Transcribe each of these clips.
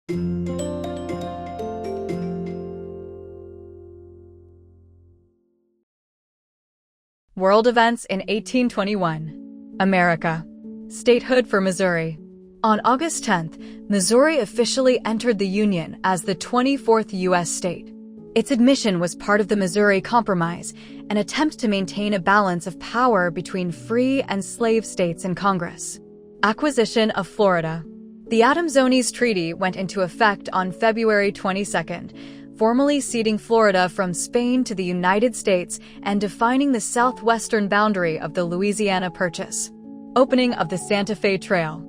World events in 1821. America. Statehood for Missouri. On August 10th, Missouri officially entered the Union as the 24th U.S. state. Its admission was part of the Missouri Compromise, an attempt to maintain a balance of power between free and slave states in Congress. Acquisition of Florida. The Adams-Onis Treaty went into effect on February 22nd, formally ceding Florida from Spain to the United States and defining the southwestern boundary of the Louisiana Purchase. Opening of the Santa Fe Trail.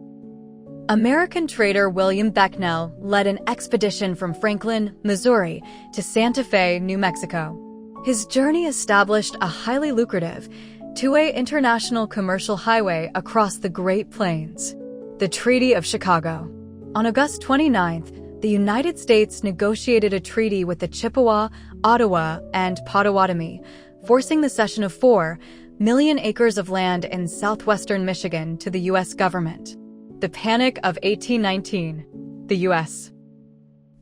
American trader William Becknell led an expedition from Franklin, Missouri, to Santa Fe, New Mexico. His journey established a highly lucrative, two-way international commercial highway across the Great Plains. The Treaty of Chicago. On August 29th, the United States negotiated a treaty with the Chippewa, Ottawa, and Potawatomi, forcing the cession of 4 million acres of land in southwestern Michigan to the U.S. government. The Panic of 1819. The U.S.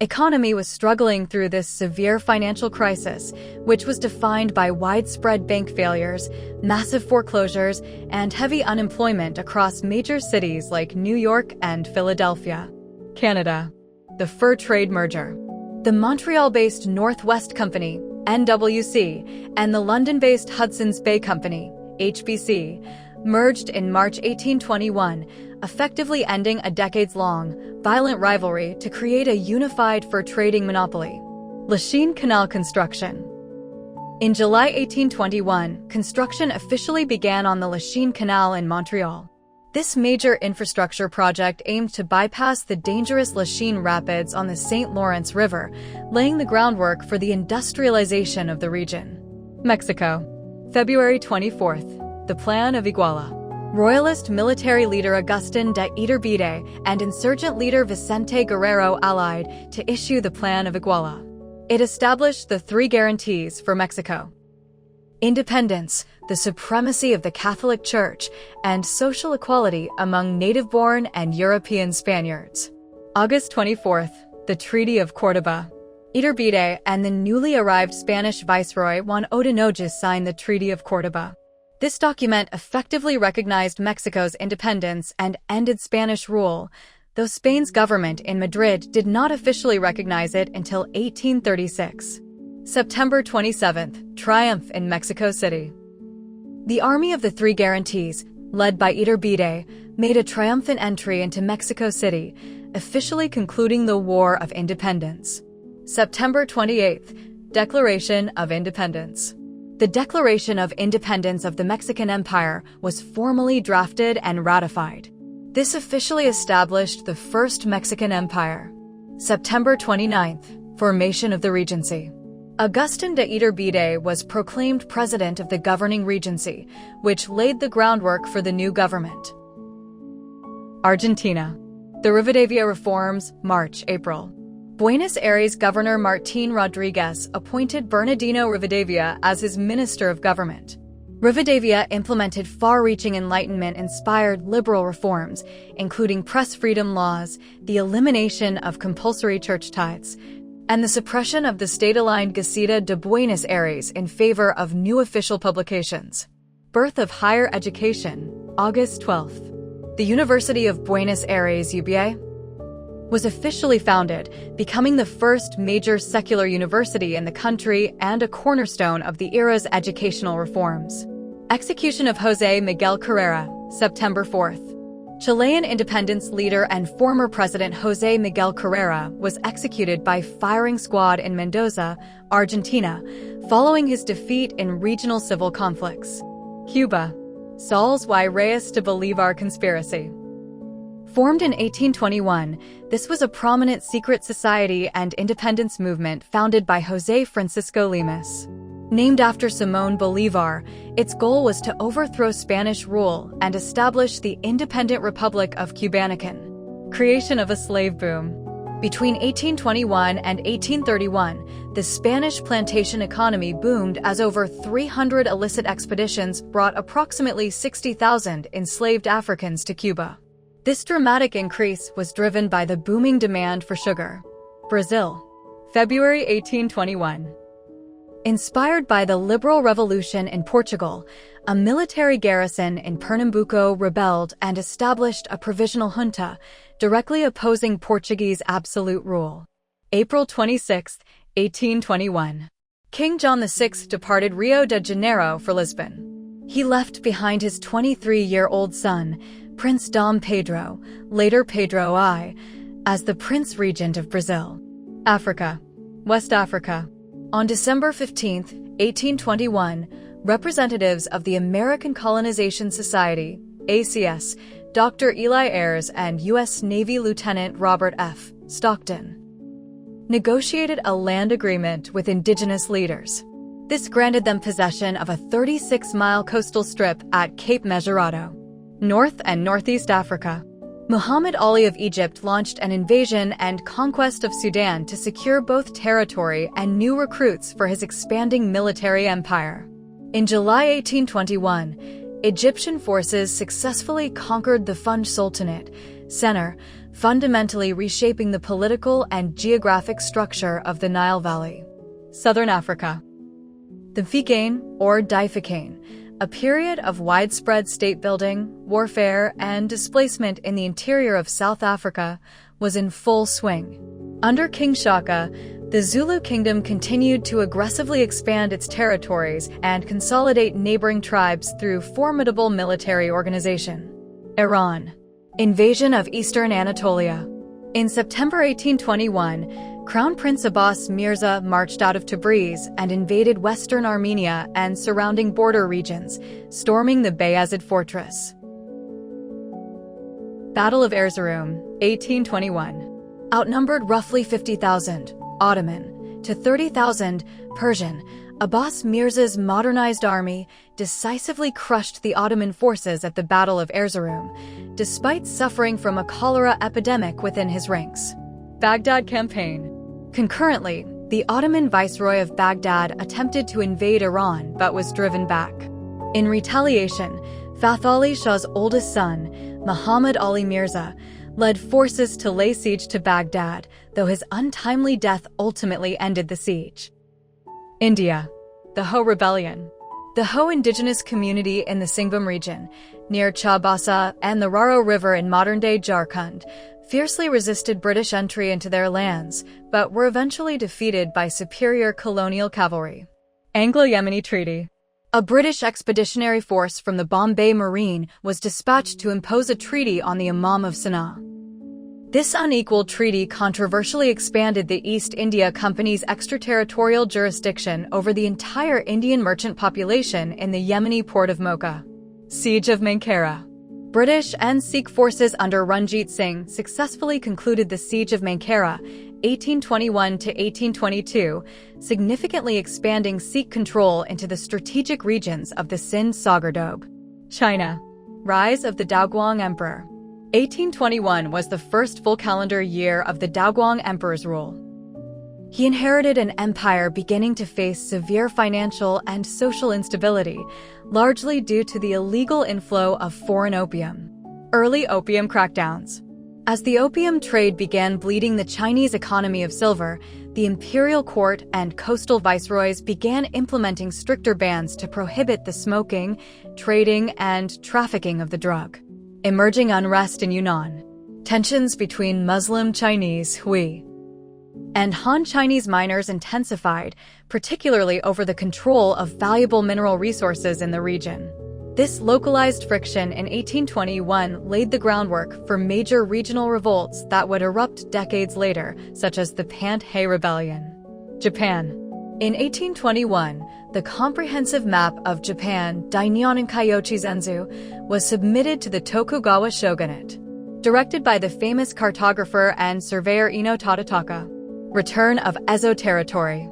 economy was struggling through this severe financial crisis, which was defined by widespread bank failures, massive foreclosures, and heavy unemployment across major cities like New York and Philadelphia. Canada. The Fur Trade Merger. The Montreal-based Northwest Company, NWC, and the London-based Hudson's Bay Company, HBC, merged in March 1821, effectively ending a decades-long, violent rivalry to create a unified fur trading monopoly. Lachine Canal construction. In July 1821, construction officially began on the Lachine Canal in Montreal. This major infrastructure project aimed to bypass the dangerous Lachine Rapids on the St. Lawrence River, laying the groundwork for the industrialization of the region. Mexico. February 24th. The Plan of Iguala. Royalist military leader Agustin de Iturbide and insurgent leader Vicente Guerrero allied to issue the Plan of Iguala. It established the 3 guarantees for Mexico: independence, the supremacy of the Catholic Church, and social equality among native-born and European Spaniards. August 24th, the Treaty of Córdoba. Iturbide and the newly arrived Spanish Viceroy Juan Ordóñez signed the Treaty of Córdoba. This document effectively recognized Mexico's independence and ended Spanish rule, though Spain's government in Madrid did not officially recognize it until 1836. September 27th, triumph in Mexico City. The Army of the 3 Guarantees, led by Iturbide, made a triumphant entry into Mexico City, officially concluding the War of Independence. September 28th, Declaration of Independence. The Declaration of Independence of the Mexican Empire was formally drafted and ratified. This officially established the First Mexican Empire. September 29th, formation of the Regency. Agustin de Iturbide was proclaimed president of the governing Regency, which laid the groundwork for the new government. Argentina. The Rivadavia Reforms, March-April. Buenos Aires Governor Martín Rodríguez appointed Bernardino Rivadavia as his Minister of Government. Rivadavia implemented far-reaching Enlightenment-inspired liberal reforms, including press freedom laws, the elimination of compulsory church tithes, and the suppression of the state-aligned Gaceta de Buenos Aires in favor of new official publications. Birth of higher education, August 12th. The University of Buenos Aires, UBA, was officially founded, becoming the first major secular university in the country and a cornerstone of the era's educational reforms. Execution of José Miguel Carrera, September 4th. Chilean independence leader and former President José Miguel Carrera was executed by firing squad in Mendoza, Argentina, following his defeat in regional civil conflicts. Cuba. Sol's y Rayos to Bolívar conspiracy. Formed in 1821, this was a prominent secret society and independence movement founded by José Francisco Lemus. Named after Simón Bolívar, its goal was to overthrow Spanish rule and establish the independent Republic of Cubanacan. Creation of a slave boom. Between 1821 and 1831, the Spanish plantation economy boomed as over 300 illicit expeditions brought approximately 60,000 enslaved Africans to Cuba. This dramatic increase was driven by the booming demand for sugar. Brazil, February 1821. Inspired by the liberal revolution in Portugal, a military garrison in Pernambuco rebelled and established a provisional junta, directly opposing Portuguese absolute rule. April 26, 1821. King John VI departed Rio de Janeiro for Lisbon. He left behind his 23-year-old son, Prince Dom Pedro, later Pedro I, as the Prince Regent of Brazil. Africa, West Africa. On December 15, 1821, representatives of the American Colonization Society, ACS, Dr. Eli Ayres and U.S. Navy Lieutenant Robert F. Stockton, negotiated a land agreement with indigenous leaders. This granted them possession of a 36-mile coastal strip at Cape Mesurado, North and Northeast Africa. Muhammad Ali of Egypt launched an invasion and conquest of Sudan to secure both territory and new recruits for his expanding military empire. In July 1821, Egyptian forces successfully conquered the Funj Sultanate, Sennar, fundamentally reshaping the political and geographic structure of the Nile Valley. Southern Africa. The Mfecane, or Difecane, a period of widespread state-building, warfare, and displacement in the interior of South Africa, was in full swing. Under King Shaka, the Zulu kingdom continued to aggressively expand its territories and consolidate neighboring tribes through formidable military organization. Iran. Invasion of Eastern Anatolia. In September 1821, Crown Prince Abbas Mirza marched out of Tabriz and invaded western Armenia and surrounding border regions, storming the Bayazid fortress. Battle of Erzurum, 1821. Outnumbered roughly 50,000 Ottoman to 30,000 Persian, Abbas Mirza's modernized army decisively crushed the Ottoman forces at the Battle of Erzurum, despite suffering from a cholera epidemic within his ranks. Baghdad Campaign. Concurrently, the Ottoman viceroy of Baghdad attempted to invade Iran but was driven back. In retaliation, Fath Ali Shah's oldest son, Muhammad Ali Mirza, led forces to lay siege to Baghdad, though his untimely death ultimately ended the siege. India. The Ho Rebellion. The Ho indigenous community in the Singhbum region, near Chaibasa and the Raro River in modern-day Jharkhand, fiercely resisted British entry into their lands, but were eventually defeated by superior colonial cavalry. Anglo-Yemeni Treaty. A British expeditionary force from the Bombay Marine was dispatched to impose a treaty on the Imam of Sana'a. This unequal treaty controversially expanded the East India Company's extraterritorial jurisdiction over the entire Indian merchant population in the Yemeni port of Mocha. Siege of Mankera. British and Sikh forces under Ranjit Singh successfully concluded the Siege of Mankera, 1821 to 1822, significantly expanding Sikh control into the strategic regions of the Sind Sagar Doab. China. Rise of the Daoguang Emperor. 1821 was the first full calendar year of the Daoguang Emperor's rule. He inherited an empire beginning to face severe financial and social instability, largely due to the illegal inflow of foreign opium. Early opium crackdowns. As the opium trade began bleeding the Chinese economy of silver, the imperial court and coastal viceroys began implementing stricter bans to prohibit the smoking, trading, and trafficking of the drug. Emerging unrest in Yunnan. Tensions between Muslim Chinese Hui and Han Chinese miners intensified, particularly over the control of valuable mineral resources in the region. This localized friction in 1821 laid the groundwork for major regional revolts that would erupt decades later, such as the Pant-He Rebellion. Japan. In 1821, the comprehensive map of Japan, Dainyon Kyochi Zenzu, was submitted to the Tokugawa shogunate. Directed by the famous cartographer and surveyor Ino Tadataka. Return of Ezo territory.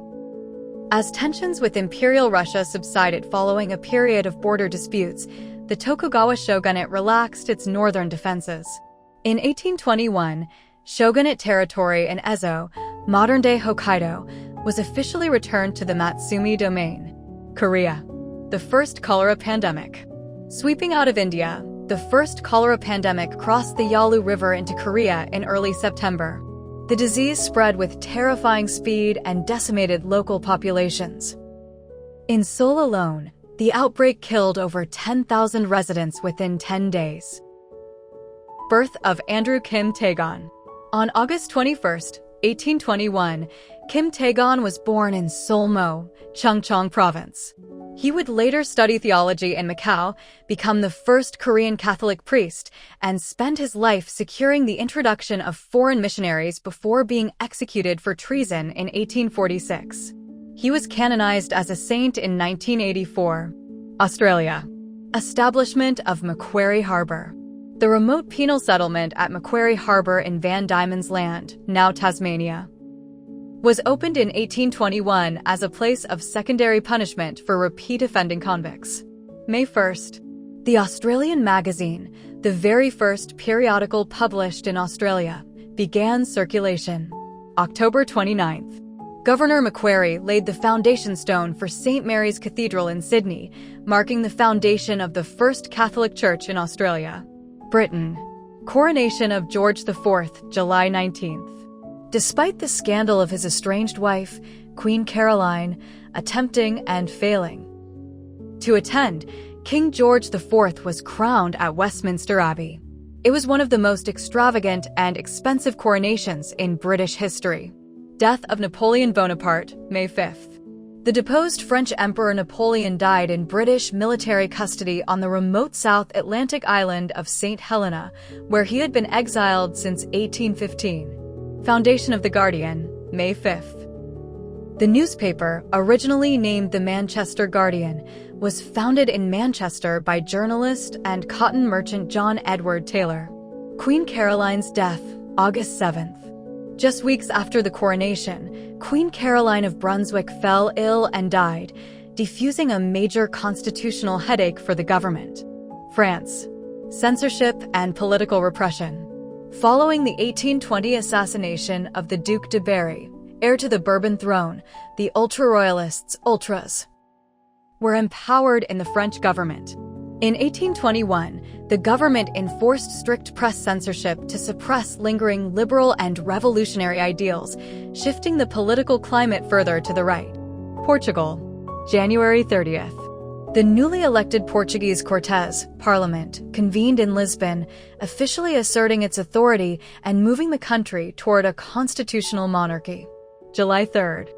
As tensions with Imperial Russia subsided following a period of border disputes, the Tokugawa shogunate relaxed its northern defenses. In 1821, shogunate territory in Ezo, modern-day Hokkaido, was officially returned to the Matsumi domain. Korea. The first cholera pandemic. Sweeping out of India, the the first cholera pandemic crossed the Yalu River into Korea in early September. The disease spread with terrifying speed and decimated local populations. In Seoul alone, the outbreak killed over 10,000 residents within 10 days. Birth of Andrew Kim Taegon. On August 21, 1821, Kim Taegon was born in Seolmo, Chungcheong Province. He would later study theology in Macau, become the first Korean Catholic priest, and spend his life securing the introduction of foreign missionaries before being executed for treason in 1846. He was canonized as a saint in 1984. Australia. Establishment of Macquarie Harbour. The remote penal settlement at Macquarie Harbour in Van Diemen's Land, now Tasmania, was opened in 1821 as a place of secondary punishment for repeat offending convicts. May 1st. The Australian magazine, the very first periodical published in Australia, began circulation. October 29th. Governor Macquarie laid the foundation stone for St. Mary's Cathedral in Sydney, marking the foundation of the first Catholic church in Australia. Britain. Coronation of George IV, July 19th. Despite the scandal of his estranged wife, Queen Caroline, attempting and failing to attend, King George IV was crowned at Westminster Abbey. It was one of the most extravagant and expensive coronations in British history. Death of Napoleon Bonaparte, May 5th. The deposed French Emperor Napoleon died in British military custody on the remote South Atlantic island of St. Helena, where he had been exiled since 1815. Foundation of The Guardian, May 5th. The newspaper, originally named the Manchester Guardian, was founded in Manchester by journalist and cotton merchant John Edward Taylor. Queen Caroline's death, August 7th. Just weeks after the coronation, Queen Caroline of Brunswick fell ill and died, diffusing a major constitutional headache for the government. France. Censorship and political repression. Following the 1820 assassination of the Duc de Berry, heir to the Bourbon throne, the ultra-royalists, ultras, were empowered in the French government. In 1821, the government enforced strict press censorship to suppress lingering liberal and revolutionary ideals, shifting the political climate further to the right. Portugal. January 30th. The newly elected Portuguese Cortes Parliament convened in Lisbon, officially asserting its authority and moving the country toward a constitutional monarchy. July 3rd.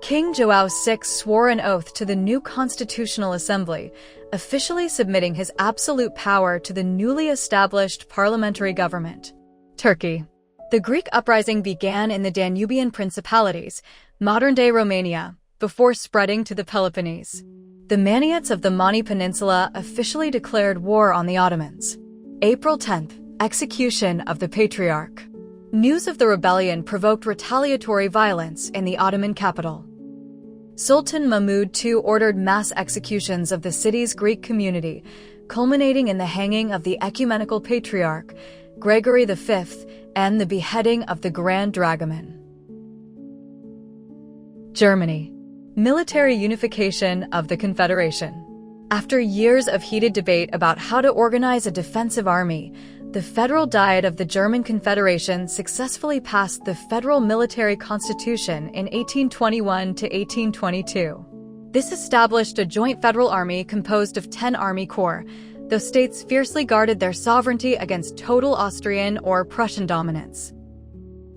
King João VI swore an oath to the new Constitutional Assembly, officially submitting his absolute power to the newly established parliamentary government. Turkey. The Greek uprising began in the Danubian principalities, modern-day Romania, before spreading to the Peloponnese. The Maniots of the Mani Peninsula officially declared war on the Ottomans. April 10th, execution of the Patriarch. News of the rebellion provoked retaliatory violence in the Ottoman capital. Sultan Mahmud II ordered mass executions of the city's Greek community, culminating in the hanging of the ecumenical patriarch, Gregory V, and the beheading of the Grand Dragoman. Germany. Military unification of the Confederation. After years of heated debate about how to organize a defensive army, the Federal Diet of the German Confederation successfully passed the Federal Military Constitution in 1821 to 1822. This established a joint federal army composed of 10 army corps, though states fiercely guarded their sovereignty against total Austrian or Prussian dominance.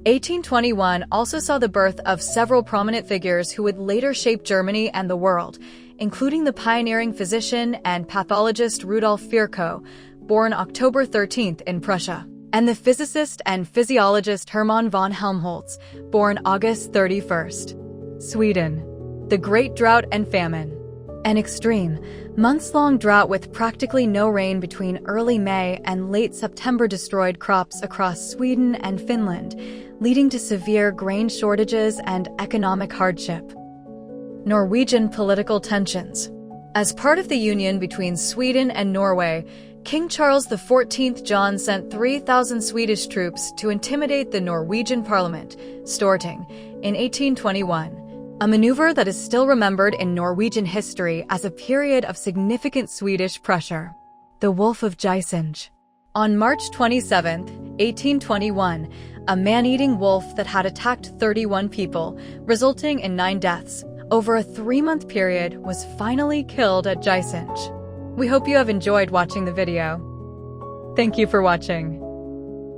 1821 also saw the birth of several prominent figures who would later shape Germany and the world, including the pioneering physician and pathologist Rudolf Virchow, born October 13th in Prussia, and the physicist and physiologist Hermann von Helmholtz, born August 31st. Sweden. The Great Drought and Famine. An extreme, months-long drought with practically no rain between early May and late September destroyed crops across Sweden and Finland, leading to severe grain shortages and economic hardship. Norwegian political tensions. As part of the union between Sweden and Norway, King Charles XIV John sent 3,000 Swedish troops to intimidate the Norwegian parliament, Storting, in 1821. A maneuver that is still remembered in Norwegian history as a period of significant Swedish pressure. the Wolf of Jaisinj. On March 27, 1821, a man-eating wolf that had attacked 31 people, resulting in 9 deaths, over a 3-month period, was finally killed at Jaisinj. We hope you have enjoyed watching the video. Thank you for watching.